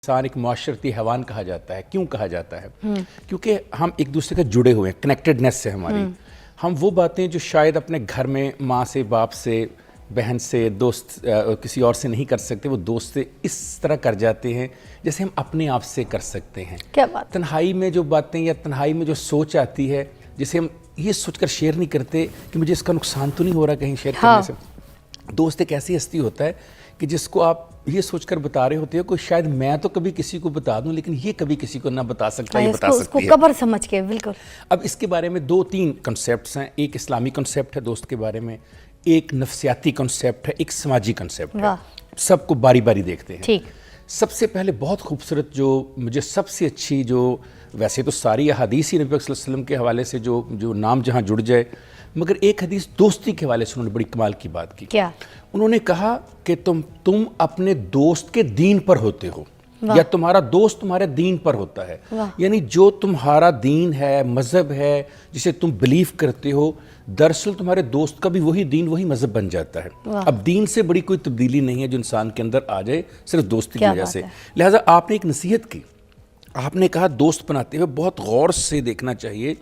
انسان ایک معاشرتی حیوان کہا جاتا ہے. کیوں کہا جاتا ہے؟ کیونکہ ہم ایک دوسرے کا جڑے ہوئے ہیں, کنیکٹڈنیس سے ہماری. ہم وہ باتیں جو شاید اپنے گھر میں ماں سے, باپ سے, بہن سے, دوست کسی اور سے نہیں کر سکتے, وہ دوست سے اس طرح کر جاتے ہیں جیسے ہم اپنے آپ سے کر سکتے ہیں. کیا بات؟ تنہائی میں جو باتیں یا تنہائی میں جو سوچ آتی ہے جسے ہم یہ سوچ کر شیئر نہیں کرتے کہ مجھے اس کا نقصان تو نہیں ہو رہا کہیں شیئر کرنے سے. دوست ایک ایسی ہستی ہوتا ہے کہ جس کو آپ یہ سوچ کر بتا رہے ہوتے ہو کہ شاید میں تو کبھی کسی کو بتا دوں لیکن یہ کبھی کسی کو نہ بتا سکتا, یہ بتا سکتی ہے. اس کو قبر سمجھ کے. بالکل. اب اس کے بارے میں 2-3 کنسیپٹس ہیں. ایک اسلامی کنسیپٹ ہے دوست کے بارے میں, ایک نفسیاتی کنسیپٹ ہے, ایک سماجی کنسیپٹ ہے. سب کو باری باری دیکھتے ہیں. ٹھیک. سب سے پہلے بہت خوبصورت جو مجھے سب سے اچھی, جو ویسے تو ساری احادیث ہی نبی صلی اللہ علیہ وسلم کے حوالے سے جو نام جہاں جڑ جائے, مگر ایک حدیث دوستی کے حوالے سے انہوں نے بڑی کمال کی بات کی. کیا؟ انہوں نے کہا کہ تم اپنے دوست کے دین پر ہوتے ہو یا تمہارا دوست تمہارے دین پر ہوتا ہے. یعنی جو تمہارا دین ہے, مذہب ہے, جسے تم بلیف کرتے ہو, دراصل تمہارے دوست کا بھی وہی دین وہی مذہب بن جاتا ہے. اب دین سے بڑی کوئی تبدیلی نہیں ہے جو انسان کے اندر آ جائے صرف دوستی کی وجہ سے. لہٰذا آپ نے ایک نصیحت کی, آپ نے کہا دوست بناتے ہوئے بہت غور سے دیکھنا چاہیے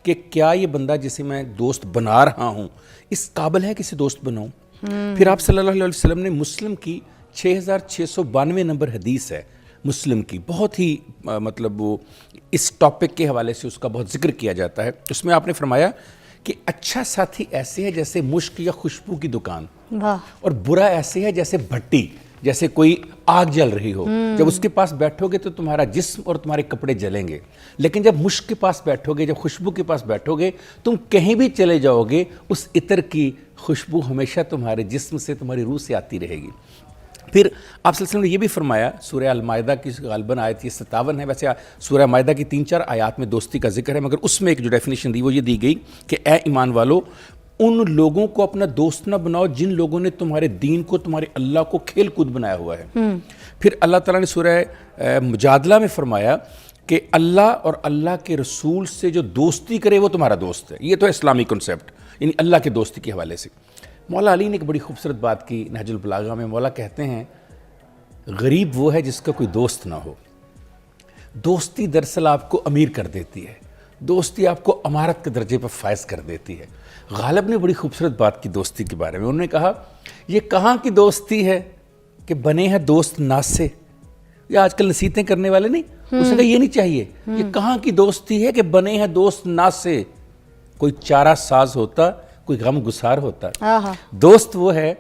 کہ کیا یہ بندہ جسے میں دوست بنا رہا ہوں اس قابل ہے کسی دوست بناؤں. پھر آپ صلی اللہ علیہ وسلم نے مسلم کی 6692 نمبر حدیث ہے مسلم کی, بہت ہی مطلب وہ اس ٹاپک کے حوالے سے اس کا بہت ذکر کیا جاتا ہے. اس میں آپ نے فرمایا کہ اچھا ساتھی ایسے ہے جیسے مشک یا خوشبو کی دکان, اور برا ایسے ہے جیسے بھٹی, جیسے کوئی آگ جل رہی ہو. جب اس کے پاس بیٹھو گے تو تمہارا جسم اور تمہارے کپڑے جلیں گے, لیکن جب مشک کے پاس بیٹھو گے, جب خوشبو کے پاس بیٹھو گے, تم کہیں بھی چلے جاؤ گے اس عطر کی خوشبو ہمیشہ تمہارے جسم سے, تمہاری روح سے آتی رہے گی. پھر آپ صلی اللہ علیہ وسلم نے یہ بھی فرمایا, سورہ المائدہ کی غالباً آیت 57 ہے, ویسے سورہ مائدہ کی 3-4 آیات میں دوستی کا ذکر ہے, مگر اس میں ایک جو ڈیفینیشن دی وہ یہ دی گئی کہ اے ایمان والو, ان لوگوں کو اپنا دوست نہ بناؤ جن لوگوں نے تمہارے دین کو, تمہارے اللہ کو کھیل کود بنایا ہوا ہے. پھر اللہ تعالیٰ نے سورہ مجادلہ میں فرمایا کہ اللہ اور اللہ کے رسول سے جو دوستی کرے وہ تمہارا دوست ہے. یہ تو اسلامی کنسیپٹ, یعنی اللہ کے دوستی کے حوالے سے. مولا علی نے ایک بڑی خوبصورت بات کی نہج البلاغہ میں. مولا کہتے ہیں غریب وہ ہے جس کا کوئی دوست نہ ہو. دوستی دراصل آپ کو امیر کر دیتی ہے, دوستی آپ کو امارت کے درجے پر فائز کر دیتی ہے. غالب نے بڑی خوبصورت بات کی دوستی کے بارے میں. انہوں نے کہا یہ کہاں کی دوستی ہے کہ بنے ہیں دوست ناز سے. یہ آج کل نصیحتیں کرنے والے نہیں, اس نے کہا یہ نہیں چاہیے. یہ کہاں کی دوستی ہے کہ بنے ہیں دوست ناز سے. کوئی چارہ ساز ہوتا, کوئی غم گسار ہوتا. دوست وہ ہے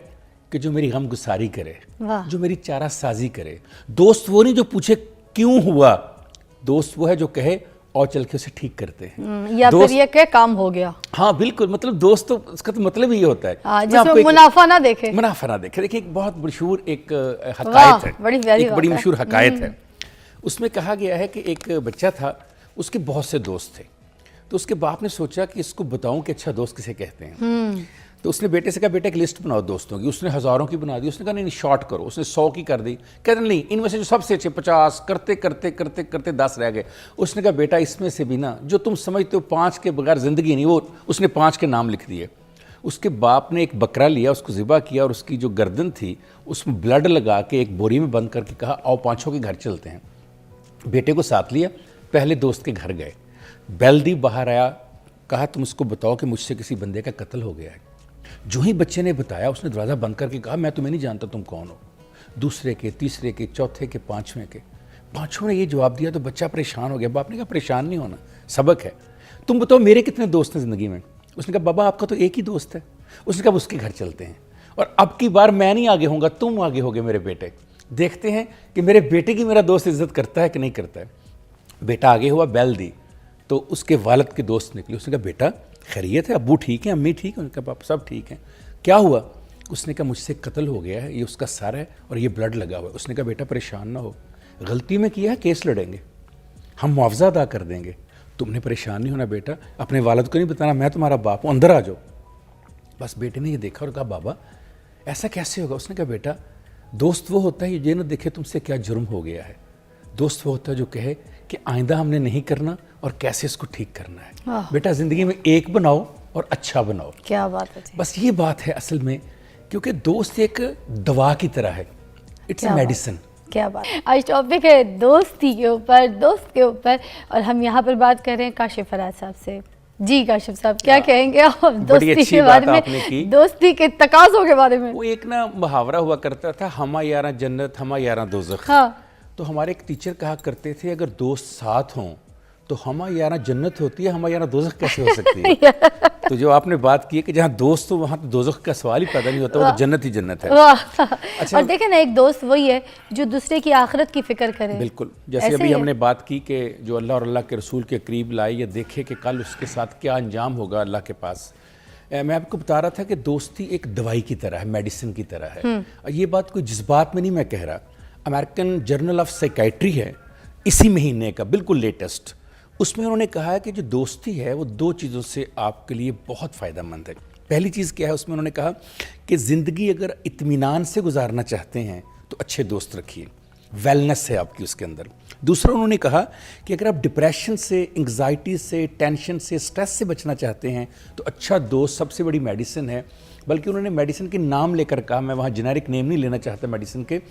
کہ جو میری غم گساری کرے, جو میری چارہ سازی کرے. دوست وہ نہیں جو پوچھے کیوں ہوا, دوست وہ ہے جو کہے اور چل کے اسے ٹھیک کرتے ہیں, یا پھر یہ کہ کام ہو گیا. ہاں بالکل, مطلب دوست تو اس کا تو مطلب ہی ہوتا ہے جس میں منافع نہ دیکھے. منافع نہ دیکھے. دیکھیں ایک بہت مشہور ایک حکایت ہے, ایک بڑی مشہور حکایت ہے. اس میں کہا گیا ہے کہ ایک بچہ تھا, اس کے بہت سے دوست تھے. تو اس کے باپ نے سوچا کہ اس کو بتاؤں کہ اچھا دوست کسے کہتے ہیں. تو اس نے بیٹے سے کہا بیٹا ایک لسٹ بناؤ دوستوں کی. اس نے ہزاروں کی بنا دی. اس نے کہا نہیں شارٹ کرو. اس نے 100 کی کر دی. کہتے نہیں ان میں سے جو سب سے اچھے 50 کرتے کرتے کرتے کرتے 10 رہ گئے. اس نے کہا بیٹا اس میں سے بھی نا جو تم سمجھتے ہو 5 کے بغیر زندگی نہیں, وہ اس نے 5 کے نام لکھ دیے. اس کے باپ نے ایک بکرا لیا, اس کو ذبح کیا, اور اس کی جو گردن تھی اس میں بلڈ لگا کے ایک بوری میں بند کر کے کہا آؤ 5 کے گھر چلتے ہیں. بیٹے کو ساتھ لیا, پہلے دوست کے گھر گئے. بیل دی باہر آیا, کہا تم اس کو بتاؤ کہ مجھ سے کسی بندے کا قتل ہو گیا ہے. جو ہی بچے نے بتایا اس نے دروازہ بند کر کے کہا میں تمہیں نہیں جانتا تم کون ہو. دوسرے کے, تیسرے کے, چوتھے کے, 5ویں کے, 5ویں نے یہ جواب دیا تو بچہ پریشان ہو گیا. باپ نے کہا پریشان نہیں ہونا, سبق ہے. تم بتاؤ میرے کتنے دوست ہیں زندگی میں. اس نے کہا بابا آپ کا تو ایک ہی دوست ہے. اس نے کہا اس کے گھر چلتے ہیں, اور اب کی بار میں نہیں آگے ہوں گا, تم آگے ہوگے میرے بیٹے. دیکھتے ہیں کہ میرے بیٹے کی میرا دوست عزت کرتا ہے کہ نہیں کرتا ہے. بیٹا آگے ہوا, بیل دی تو اس کے والد کے دوست نکلے. اس نے کہا بیٹا خیریت ہے, ابو ٹھیک ہیں, امی ٹھیک ہیں؟ اس نے کہا پاپا سب ٹھیک ہیں. کیا ہوا؟ اس نے کہا مجھ سے قتل ہو گیا ہے, یہ اس کا سر ہے اور یہ بلڈ لگا ہوا ہے. اس نے کہا بیٹا پریشان نہ ہو, غلطی میں کیا ہے کیس لڑیں گے, ہم معاوضہ ادا کر دیں گے. تم نے پریشان نہیں ہونا بیٹا, اپنے والد کو نہیں بتانا میں تمہارا باپ ہوں, اندر آ جاؤ. بس بیٹے نے یہ دیکھا اور کہا بابا ایسا کیسے ہوگا؟ اس نے کہا بیٹا دوست وہ ہوتا ہے یہ نہ دیکھے تم سے کیا جرم ہو گیا ہے, دوست وہ ہوتا ہے جو کہے کہ آئندہ ہم نے نہیں کرنا اور کیسے اس کو ٹھیک کرنا ہے. بیٹا زندگی میں ایک بناؤ اور اچھا بناؤ. کیا بات ہے. بس یہ بات ہے اصل میں, کیونکہ دوست ایک دوا کی طرح ہے, اٹس اے میڈیسن. क्या बात। आज टॉपिक है दोस्ती के ऊपर, दोस्त के ऊपर, और हम यहाँ पर बात कर रहे हैं काशिफ फराज साहब से। जी काशिफ साहब, क्या कहेंगे आप दोस्ती के बारे में, दोस्ती के तकाज़ों के बारे में? वो एक ना मुहावरा हुआ करता था, हमा यारा जन्नत हमा यारा दोज़ख। हाँ। तो हमारे एक टीचर कहा करते थे, अगर दोस्त साथ हों तो हमा यारा जन्नत होती है, हमा यारा दोज़ख कैसे हो सकती है? तो जो आपने बात की है कि जहाँ दोस्त हो वहाँ तो दोज़ख का सवाल ही पैदा नहीं होता, वो तो जन्नत ही जन्नत है। अच्छा, और देखें ना, एक दोस्त वही है जो दूसरे की आखिरत की फिक्र करे। बिल्कुल, जैसे अभी हमने बात की कि जो अल्लाह और अल्लाह के रसूल के करीब लाए, या देखे कि कल उसके साथ क्या अंजाम होगा अल्लाह के पास। मैं आपको बता रहा था कि दोस्ती एक दवाई की तरह है, मेडिसिन की तरह है। और ये बात कोई जज्बात में नहीं मैं कह रहा, अमेरिकन जर्नल ऑफ साइकाइट्री है इसी महीने का, बिल्कुल लेटेस्ट, उसमें उन्होंने कहा है कि जो दोस्ती है वो दो चीज़ों से आपके लिए बहुत फ़ायदेमंद है। पहली चीज़ क्या है, उसमें उन्होंने कहा कि ज़िंदगी अगर इत्मीनान से गुजारना चाहते हैं तो अच्छे दोस्त रखिए, वेलनेस है आपकी उसके अंदर। दूसरा उन्होंने कहा कि अगर आप डिप्रेशन से, एंग्जाइटी से, टेंशन से, स्ट्रेस से बचना चाहते हैं तो अच्छा दोस्त सबसे बड़ी मेडिसिन है। बल्कि उन्होंने मेडिसिन के नाम लेकर कहा, मैं वहाँ जेनेरिक नेम नहीं लेना चाहता मेडिसिन के,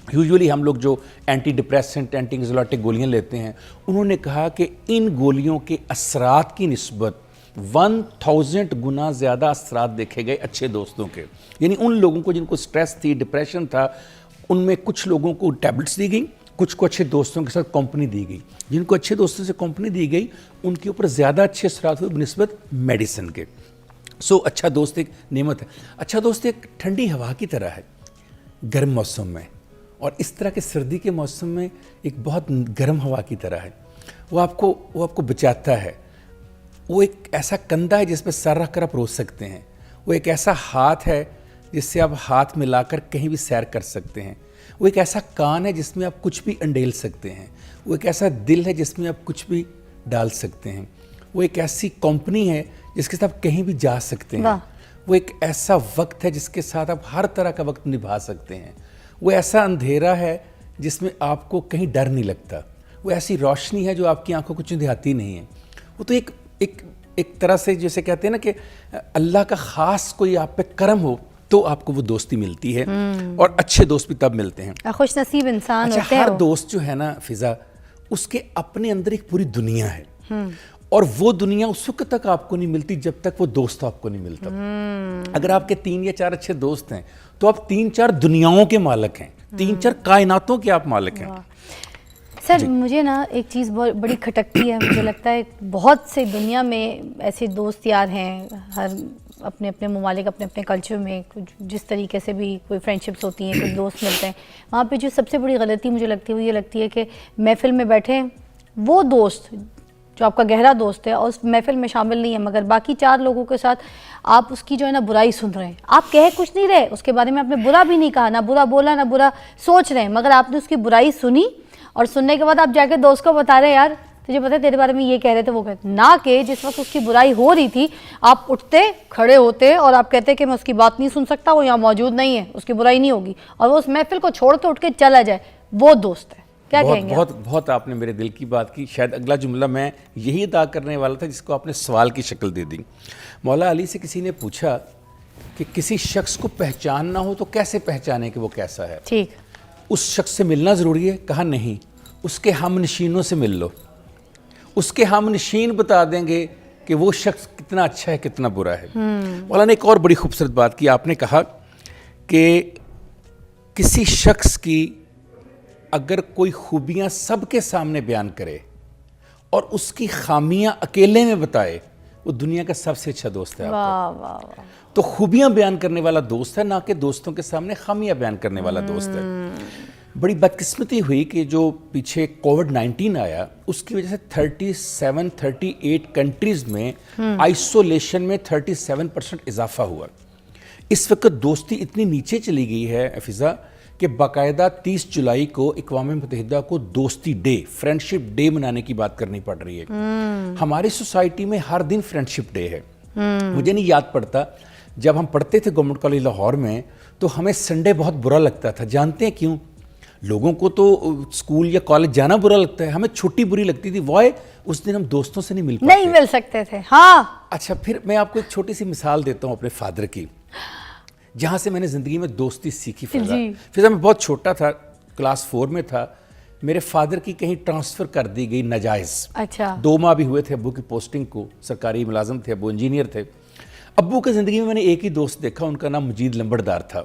यूजुअली हम लोग जो एंटी डिप्रेसेंट, एंटी एंग्जाइटिक गोलियां लेते हैं, उन्होंने कहा कि इन गोलियों के असरात की निस्बत 1000 गुना ज़्यादा असरात देखे गए अच्छे दोस्तों के। यानी उन लोगों को जिनको स्ट्रेस थी, डिप्रेशन था, उनमें कुछ लोगों को टैबलेट्स दी गई, कुछ को अच्छे दोस्तों के साथ कंपनी दी गई। जिनको अच्छे दोस्तों से कंपनी दी गई उनके ऊपर ज़्यादा अच्छे असरात हुए बनिस्बत मेडिसिन के। सो अच्छा दोस्त एक नेमत है। अच्छा दोस्त एक ठंडी हवा की तरह है गर्म मौसम में, और इस तरह के सर्दी के मौसम में एक बहुत गर्म हवा की तरह है। वो आपको बचाता है। वो एक ऐसा कंधा है जिस पर सर रख कर आप रो सकते हैं। वो एक ऐसा हाथ है जिससे आप हाथ मिलाकर कहीं भी सैर कर सकते हैं। वो एक ऐसा कान है जिसमें आप कुछ भी अंडेल सकते हैं। वो एक ऐसा दिल है जिसमें आप कुछ भी डाल सकते हैं। वो एक ऐसी कंपनी है जिसके साथ आप कहीं भी जा सकते हैं। वो एक ऐसा वक्त है जिसके साथ आप हर तरह का वक्त निभा सकते हैं। वो ऐसा अंधेरा है जिसमें आपको कहीं डर नहीं लगता। वो ऐसी रोशनी है जो आपकी आंखों को चुंधियाती नहीं है। वो तो एक तरह से जैसे कहते हैं ना कि अल्लाह का ख़ास कोई आप पे करम हो तो आपको वो दोस्ती मिलती है। और अच्छे दोस्त भी तब मिलते हैं, खुश नसीब इंसान होते हैं। हर दोस्त जो है ना फिजा, उसके अपने अंदर एक पूरी दुनिया है, और वो दुनिया उस वक्त तक आपको नहीं मिलती जब तक वो दोस्त आपको नहीं मिलता। अगर आपके 3 या 4 अच्छे दोस्त हैं तो आप 3-4 दुनियाओं के मालिक हैं, 3-4 कायनातों के आप मालिक हैं। सर मुझे ना एक चीज़ बहुत बड़ी खटकती है, मुझे लगता है बहुत से दुनिया में ऐसे दोस्त यार हैं, हर अपने अपने ममालिक, अपने अपने कल्चर में कुछ जिस तरीके से भी कोई फ्रेंडशिप्स होती हैं, कुछ दोस्त मिलते हैं। वहाँ पे जो सबसे बड़ी गलती मुझे लगती है वो ये लगती है कि महफिल में बैठे वो दोस्त जो आपका गहरा दोस्त है और उस महफिल में शामिल नहीं है, मगर बाकी 4 लोगों के साथ आप उसकी जो है ना बुराई सुन रहे हैं। आप कह कुछ नहीं रहे, उसके बारे में आपने बुरा भी नहीं कहा, ना बुरा बोला, ना बुरा सोच रहे हैं, मगर आपने उसकी बुराई सुनी और सुनने के बाद आप जाके दोस्त को बता रहे हैं, यार तुझे पता है तेरे बारे में ये कह रहे थे, वो कहते ना कि जिस वक्त उसकी बुराई हो रही थी आप उठते खड़े होते और आप कहते कि मैं उसकी बात नहीं सुन सकता, वो यहाँ मौजूद नहीं है, उसकी बुराई नहीं होगी, और वो उस महफिल को छोड़ के उठ के चला जाए, वो दोस्त है। क्या कहेंगे? बहुत आपने मेरे दिल की बात की। शायद अगला जुमला मैं यही अदा करने वाला था जिसको आपने सवाल की शक्ल दे दी। मौला अली से किसी ने पूछा कि किसी शख्स को पहचानना हो तो कैसे पहचाने कि वो कैसा है? ठीक, उस शख्स से मिलना ज़रूरी है? कहा नहीं, उसके हमनशीनों से मिल लो, उसके हमनशीन बता देंगे कि वो शख्स कितना अच्छा है कितना बुरा है। मौला ने एक और बड़ी खूबसूरत बात की, आपने कहा कि किसी शख्स की अगर कोई खूबियां सबके सामने बयान करे और उसकी खामियां अकेले में बताए, वो दुनिया का सबसे अच्छा दोस्त है आपका। तो खूबियां बयान करने वाला दोस्त है, ना कि दोस्तों के सामने खामियां बयान करने वाला दोस्त है। बड़ी बदकिस्मती हुई कि जो पीछे कोविड-19 आया उसकी वजह से 38 कंट्रीज में आइसोलेशन में 37% इजाफा हुआ। इस वक्त दोस्ती इतनी नीचे चली गई है फिजा कि बाकायदा 30 जुलाई को अक़वाम मुत्तहिदा को दोस्ती डे, फ्रेंडशिप डे मनाने की बात करनी पड़ रही है। हमारी सोसाइटी में हर दिन फ्रेंडशिप डे है। मुझे नहीं याद पड़ता, जब हम पढ़ते थे गवर्नमेंट कॉलेज लाहौर में तो हमें संडे बहुत बुरा लगता था। जानते हैं क्यों? लोगों को तो स्कूल या कॉलेज जाना बुरा लगता है, हमें छुट्टी बुरी लगती थी। वाई? उस दिन हम दोस्तों से नहीं मिल सकते थे। हाँ, अच्छा, फिर मैं आपको एक छोटी सी मिसाल देता हूँ अपने फादर की, जहाँ से मैंने ज़िंदगी में दोस्ती सीखी। फिजा मैं बहुत छोटा था, क्लास 4 में था, मेरे फादर की कहीं ट्रांसफ़र कर दी गई नाजायज़। अच्छा। 2 माह भी हुए थे अब्बू की पोस्टिंग को, सरकारी मुलाजम थे, अब्बू इंजीनियर थे। अब्बू की ज़िंदगी में मैंने एक ही दोस्त देखा, उनका नाम मजीद लंबड़दार था।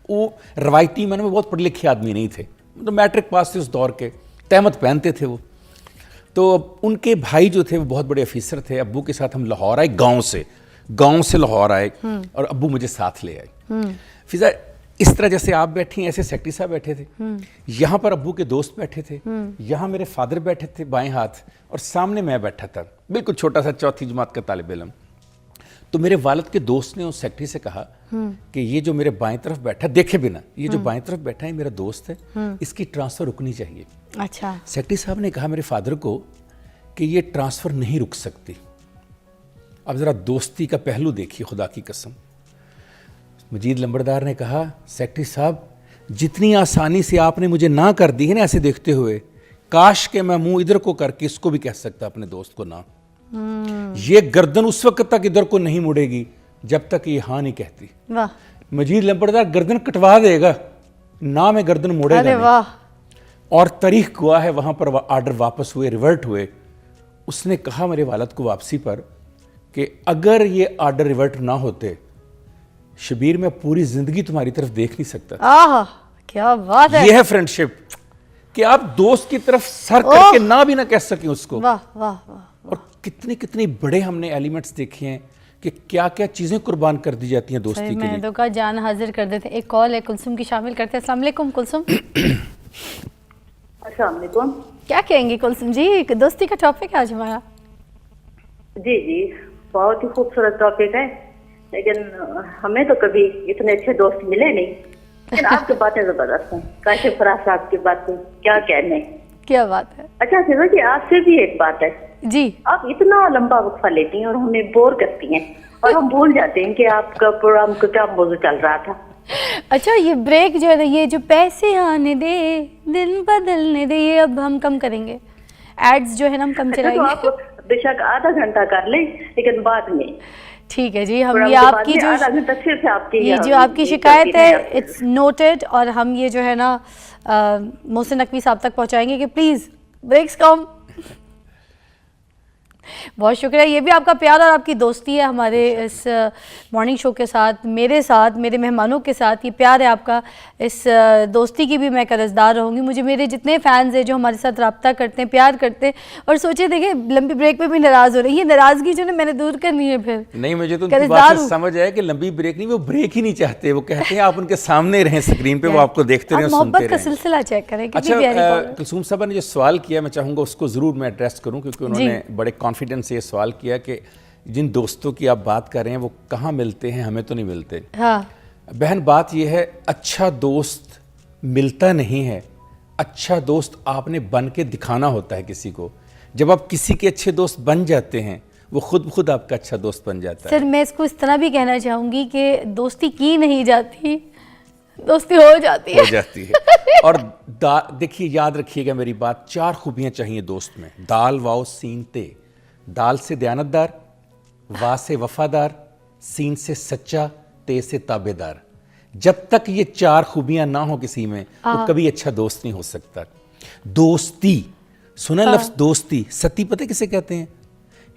वो रवायती मैंने बहुत पढ़े लिखे आदमी नहीं थे, मतलब मैट्रिक पास थे उस दौर के, तहमत पहनते थे वो। तो उनके भाई जो थे वो बहुत बड़े ऑफिसर थे। अब्बू के साथ हम लाहौर आए, गांव से लाहौर आए और अब्बू मुझे साथ ले आए। फिजा इस तरह जैसे आप बैठी हैं, ऐसे सेक्रेटरी साहब बैठे थे, यहाँ पर अब्बू के दोस्त बैठे थे, यहाँ मेरे फादर बैठे थे बाएं हाथ, और सामने मैं बैठा था, बिल्कुल छोटा सा 4th जमात का तालिब इल्म। तो मेरे वालिद के दोस्त ने उस सेक्रेटरी से कहा कि ये जो मेरे बाएं तरफ बैठा, देखे बिना, ये जो बाएं तरफ बैठा है मेरा दोस्त है, इसकी ट्रांसफ़र रुकनी चाहिए। अच्छा। सेक्रेटरी साहब ने कहा मेरे फादर को कि ये ट्रांसफ़र नहीं रुक सकती। अब ज़रा दोस्ती का पहलू देखिए, खुदा की कसम। मजीद लंबड़दार ने कहा, सेक्रेटरी साहब जितनी आसानी से आपने मुझे ना कर दी है ना ऐसे देखते हुए, काश के मैं मुंह इधर को करके इसको भी कह सकता अपने दोस्त को ना। ये गर्दन उस वक्त तक इधर को नहीं मुड़ेगी जब तक ये हाँ नहीं कहती। वाह। मजीद लंबड़दार गर्दन कटवा देगा ना, मैं गर्दन मुड़ेगा अरे नहीं। वाह। और तारीख हुआ है, वहां पर आर्डर वापस हुए, रिवर्ट हुए। उसने कहा मेरे वालिद को वापसी पर कि अगर ये आर्डर रिवर्ट ना होते शबीर, मैं पूरी जिंदगी तुम्हारी तरफ देख नहीं सकता। आह, क्या बात है। ये है फ्रेंडशिप, कि आप दोस्त की तरफ सर करके ना भी ना कह सकें उसको। वाह वाह वाह। और कितने कितने बड़े हमने एलिमेंट्स देखे हैं कि क्या क्या चीजें कुर्बान कर दी जाती हैं दोस्ती के लिए। मैं तो कहा जान हाजिर कर देते। एक कॉल है, कुलसुम की शामिल करते हैं। अस्सलाम वालेकुम कुलसुम। अस्सलाम वालेकुम। क्या कहेंगी कुलसुम जी, दोस्ती का टॉपिक है आज हमारा। जी जी, बहुत ही खूबसूरत टॉपिक है, लेकिन हमें तो कभी इतने अच्छे दोस्त मिले नहीं, लेकिन आपकी बातें जबरदस्त हैं। काशिफ फराज साहब की बातें क्या कहने। क्या बात है। अच्छा फिजा जी, आपसे भी एक बात है जी। आप इतना लंबा वक्फा लेती हैं और हमें बोर करती हैं, और हम भूल जाते हैं कि आपका प्रोग्राम का क्या मौजूद चल रहा था। अच्छा, ये ब्रेक जो है ना, ये जो पैसे आने दे दिन बदलने दे, ये अब हम कम करेंगे। एड्स जो है ना हम कम अच्छा, तो चलाएंगे। आप बेशक आधा घंटा कर लें, लेकिन बाद में ठीक है जी। हम प्रोग्राम ये के बाद आपकी में जो आधा घंटा सिर्फ आपकी ये जो आपकी शिकायत है इट्स नोटेड, और हम ये जो है ना मोहसिन नकवी साहब तक पहुंचाएंगे कि प्लीज़ ब्रेक्स कम। बहुत शुक्रिया, ये भी आपका प्यार और आपकी दोस्ती है हमारे इस मॉर्निंग शो के साथ, मेरे साथ, मेरे मेहमानों के साथ। ये प्यार है आपका, इस दोस्ती की भी मैं कर्जदार रहूँगी। मुझे मेरे जितने फैंस हैं जो हमारे साथ रब्ता करते हैं, प्यार करते हैं, और सोचे देखिए लंबी ब्रेक पे भी नाराज़ हो रही है, ये नाराज़गी जो है मैंने दूर करनी है। फिर नहीं, मुझे तो उनकी बात से समझ आया कि लंबी ब्रेक नहीं, वो ब्रेक ही नहीं चाहते। वो कहते हैं आप उनके सामने रहें स्क्रीन पे, वो आपको देखते रहें, सुनते मोहब्बत का रहें। सिलसिला चेक करें। अच्छा, कुलसूम साहब ने जो सवाल किया, मैं चाहूँगा उसको ज़रूर मैं एड्रेस करूँ, क्योंकि उन्होंने बड़े कॉन्फिडेंस से ये सवाल किया कि जिन दोस्तों की आप बात कर रहे हैं वो कहाँ मिलते हैं, हमें तो नहीं मिलते। हाँ। बहन, बात यह है, अच्छा दोस्त मिलता नहीं है, अच्छा दोस्त आपने बन के दिखाना होता है किसी को। जब आप किसी के अच्छे दोस्त बन जाते हैं, वो खुद आपका अच्छा दोस्त बन जाता है। सर, मैं इसको इस तरह भी कहना चाहूँगी कि दोस्ती की नहीं जाती, दोस्ती हो जाती है। और देखिए, याद रखिएगा मेरी बात, 4 खूबियाँ चाहिए दोस्त में। दाल वाओ सीन ते। दाल से दयानतदार, वा से वफादार, सीन से सच्चा, ते से ताबेदार। जब तक ये 4 खूबियां ना हो किसी में, तो कभी अच्छा दोस्त नहीं हो सकता। दोस्ती, सुना लफ्ज दोस्ती। सती पता किसे कहते हैं?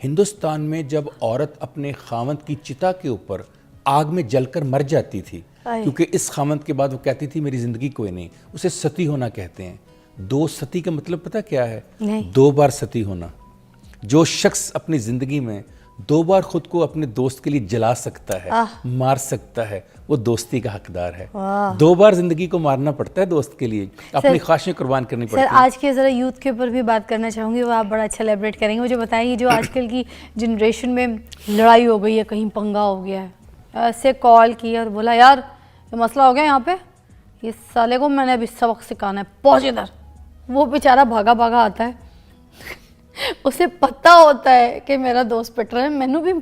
हिंदुस्तान में जब औरत अपने खामद की चिता के ऊपर आग में जलकर मर जाती थी, क्योंकि इस खामद के बाद वो कहती थी मेरी जिंदगी कोई नहीं, उसे सती होना कहते हैं। 2 सती का मतलब पता क्या है? 2 बार सती होना। जो शख्स अपनी जिंदगी में 2 बार खुद को अपने दोस्त के लिए जला सकता है, मार सकता है, वो दोस्ती का हकदार है। 2 बार जिंदगी को मारना पड़ता है दोस्त के लिए, अपनी ख्वाहिशें कुर्बान करनी पड़ती है। सर, आज के ज़रा यूथ के ऊपर भी बात करना चाहूँगी, वो आप बड़ा अच्छा एलेबरेट करेंगे। मुझे बताइए, जो आजकल की जनरेशन में लड़ाई हो गई है, कहीं पंगा हो गया है, ऐसे कॉल किया और बोला यार ये मसला हो गया यहाँ पे, ये साले को मैंने अभी सबक सिखाना है, पहुँच इधर। वो बेचारा भागा भागा आता है, उसे पता होता है कि मेरा दोस्त पिट रहा है, मैनू भी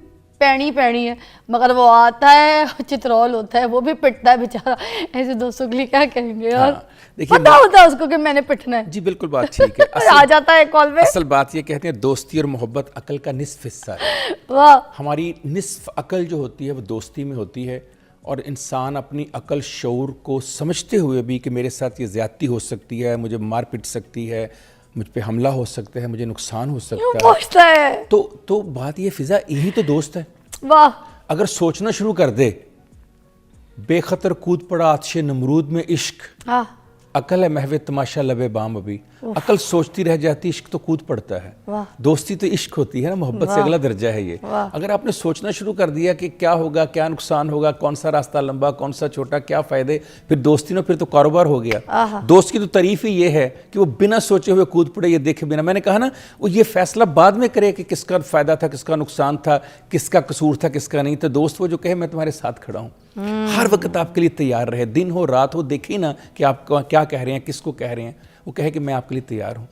पैनी है, मगर वो आता है, चित्रौल होता है, वो भी पिटता है बेचारा। ऐसे दोस्तों के लिए क्या कहेंगे यार? पता होता है उसको कि मैंने पिटना है। जी बिल्कुल, बात ठीक है। आ जाता है कॉल पे। असल बात ये कहते हैं, दोस्ती और मोहब्बत अकल का निस्फ हिस्सा है। वाह। हमारी निस्फ अकल जो होती है वो दोस्ती में होती है, اور انسان اپنی عقل شعور کو سمجھتے ہوئے بھی کہ میرے ساتھ یہ زیادتی ہو سکتی ہے، مجھے مار پٹ سکتی ہے، مجھ پہ حملہ ہو سکتا ہے، مجھے نقصان ہو سکتا پوچھتا ہے ہے، تو بات یہ فضا یہی تو دوست ہے. واہ اگر سوچنا شروع کر دے، بے خطر کود پڑا آتش نمرود میں عشق، عقل ہے محو تماشا لبے بام ابھی. عقل سوچتی رہ جاتی، عشق تو کود پڑتا ہے. دوستی تو عشق ہوتی ہے نا، محبت سے اگلا درجہ ہے یہ. اگر آپ نے سوچنا شروع کر دیا کہ کیا ہوگا، کیا نقصان ہوگا، کون سا راستہ لمبا، کون سا چھوٹا، کیا فائدے، پھر دوستی نہ پھر تو کاروبار ہو گیا. دوست کی تو تعریف ہی یہ ہے کہ وہ بنا سوچے ہوئے کود پڑے، یہ دیکھے بنا. میں نے کہا نا وہ یہ فیصلہ بعد میں کرے کہ کس کا فائدہ تھا، کس کا نقصان تھا، کس کا قصور تھا، کس کا نہیں. تو دوست وہ جو کہے میں تمہارے ساتھ کھڑا ہوں، ہر وقت آپ کے لیے تیار رہے، دن ہو رات ہو، دیکھیں نا کہ آپ کیا کہہ رہے ہیں، کس کو کہہ رہے ہیں، وہ کہے کہ میں آپ کے لیے تیار ہوں.